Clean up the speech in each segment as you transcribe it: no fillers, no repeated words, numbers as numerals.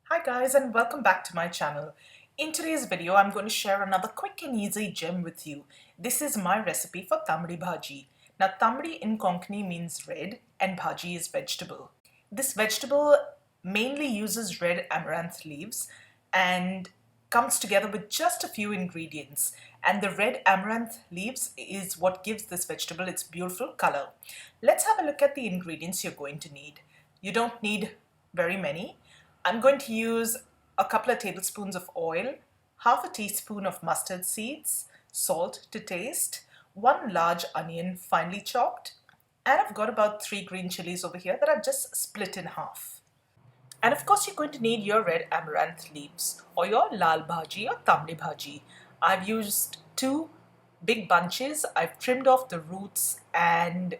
Hi guys, and welcome back to my channel. In today's video, I'm going to share another quick and easy gem with you. This is my recipe for Tambdi Bhaji. Now Tambdi in Konkani means red and Bhaji is vegetable. This vegetable mainly uses red amaranth leaves and comes together with just a few ingredients. And the red amaranth leaves is what gives this vegetable its beautiful color. Let's have a look at the ingredients you're going to need. You don't need very many. I'm going to use a couple of tablespoons of oil, half a teaspoon of mustard seeds, salt to taste, one large onion finely chopped, and I've got about 3 green chilies over here that I've just split in half. And of course, you're going to need your red amaranth leaves or your lal bhaji or tambdi bhaji. I've used 2 big bunches. I've trimmed off the roots and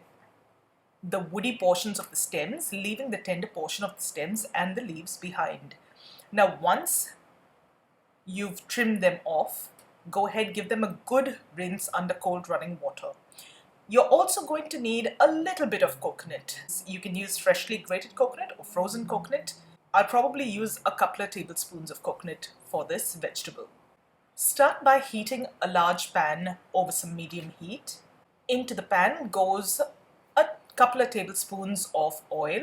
the woody portions of the stems, leaving the tender portion of the stems and the leaves behind. Now, once you've trimmed them off, go ahead, give them a good rinse under cold running water. You're also going to need a little bit of coconut. You can use freshly grated coconut or frozen coconut. I'll probably use a couple of tablespoons of coconut for this vegetable. Start by heating a large pan over some medium heat. Into the pan goes a couple of tablespoons of oil.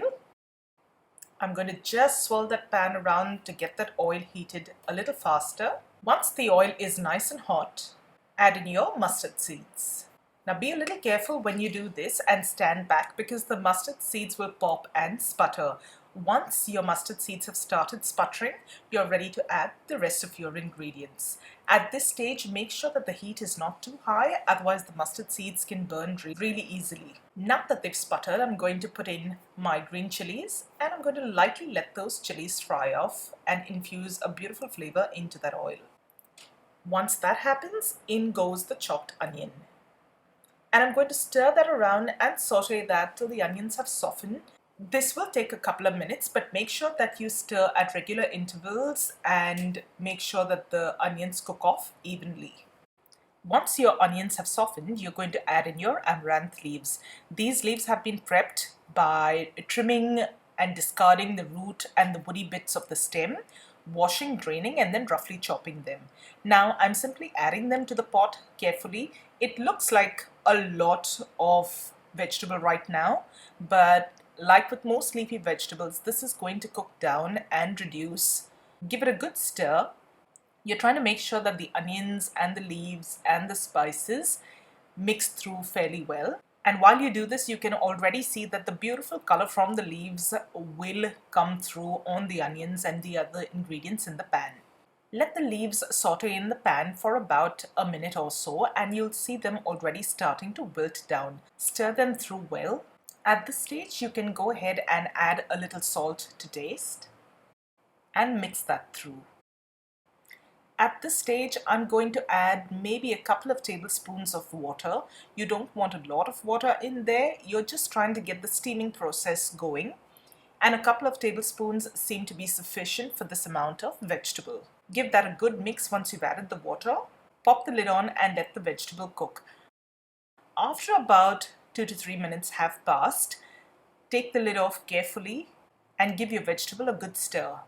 I'm going to just swirl that pan around to get that oil heated a little faster. Once the oil is nice and hot, add in your mustard seeds. Now be a little careful when you do this and stand back because the mustard seeds will pop and sputter. Once your mustard seeds have started sputtering, you're ready to add the rest of your ingredients. At this stage, make sure that the heat is not too high, otherwise the mustard seeds can burn really easily. Now that they've sputtered, I'm going to put in my green chilies and I'm going to lightly let those chilies fry off and infuse a beautiful flavor into that oil. Once that happens, in goes the chopped onion. And I'm going to stir that around and saute that till the onions have softened. This will take a couple of minutes, but make sure that you stir at regular intervals and make sure that the onions cook off evenly. Once your onions have softened, you're going to add in your amaranth leaves. These leaves have been prepped by trimming and discarding the root and the woody bits of the stem, washing, draining, and then roughly chopping them. Now I'm simply adding them to the pot carefully. It looks like a lot of vegetable right now, but like with most leafy vegetables, this is going to cook down and reduce. Give it a good stir. You're trying to make sure that the onions and the leaves and the spices mix through fairly well. And while you do this, you can already see that the beautiful color from the leaves will come through on the onions and the other ingredients in the pan. Let the leaves saute in the pan for about a minute or so and you'll see them already starting to wilt down. Stir them through well. At this stage, you can go ahead and add a little salt to taste and mix that through. At this stage, I'm going to add maybe a couple of tablespoons of water. You don't want a lot of water in there. You're just trying to get the steaming process going. And a couple of tablespoons seem to be sufficient for this amount of vegetable. Give that a good mix once you've added the water. Pop the lid on and let the vegetable cook. After about 2 to 3 minutes have passed, take the lid off carefully and give your vegetable a good stir.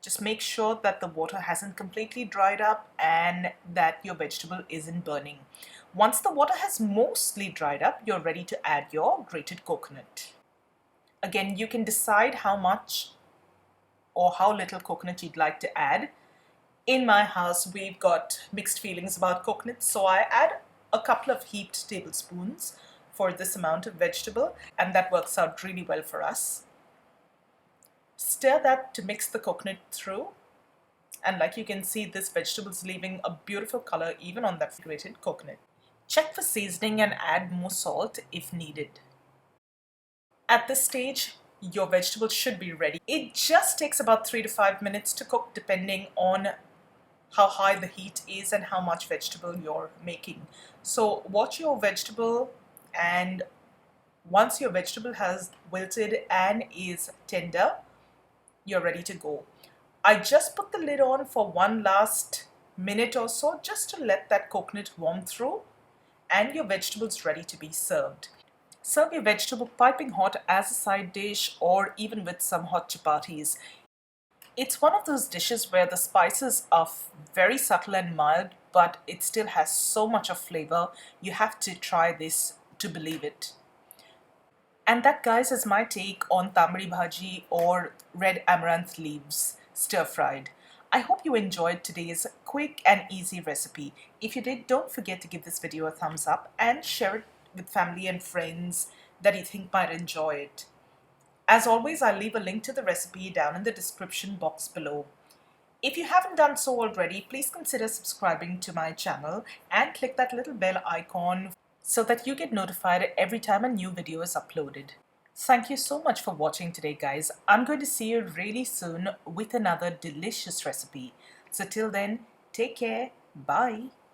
Just make sure that the water hasn't completely dried up and that your vegetable isn't burning. Once the water has mostly dried up, you're ready to add your grated coconut. Again, you can decide how much or how little coconut you'd like to add. In my house, we've got mixed feelings about coconut, so I add a couple of heaped tablespoons for this amount of vegetable, and that works out really well for us. Stir that to mix the coconut through, and like you can see, this vegetable is leaving a beautiful color even on that grated coconut. Check for seasoning and add more salt if needed. At this stage, your vegetables should be ready. It just takes about 3 to 5 minutes to cook depending on how high the heat is and how much vegetable you're making. So watch your vegetable, and once your vegetable has wilted and is tender, you're ready to go. I just put the lid on for one last minute or so just to let that coconut warm through, and your vegetables ready to be served. Serve your vegetable piping hot as a side dish or even with some hot chapatis. It's one of those dishes where the spices are very subtle and mild, but it still has so much of flavor. You have to try this to believe it. And that, guys, is my take on Tambdi Bhaji or red amaranth leaves stir fried. I hope you enjoyed today's quick and easy recipe. If you did, don't forget to give this video a thumbs up and share it with family and friends that you think might enjoy it. As always, I'll leave a link to the recipe down in the description box below. If you haven't done so already, please consider subscribing to my channel and click that little bell icon so that you get notified every time a new video is uploaded. Thank you so much for watching today, guys. I'm going to see you really soon with another delicious recipe. So till then, take care. Bye.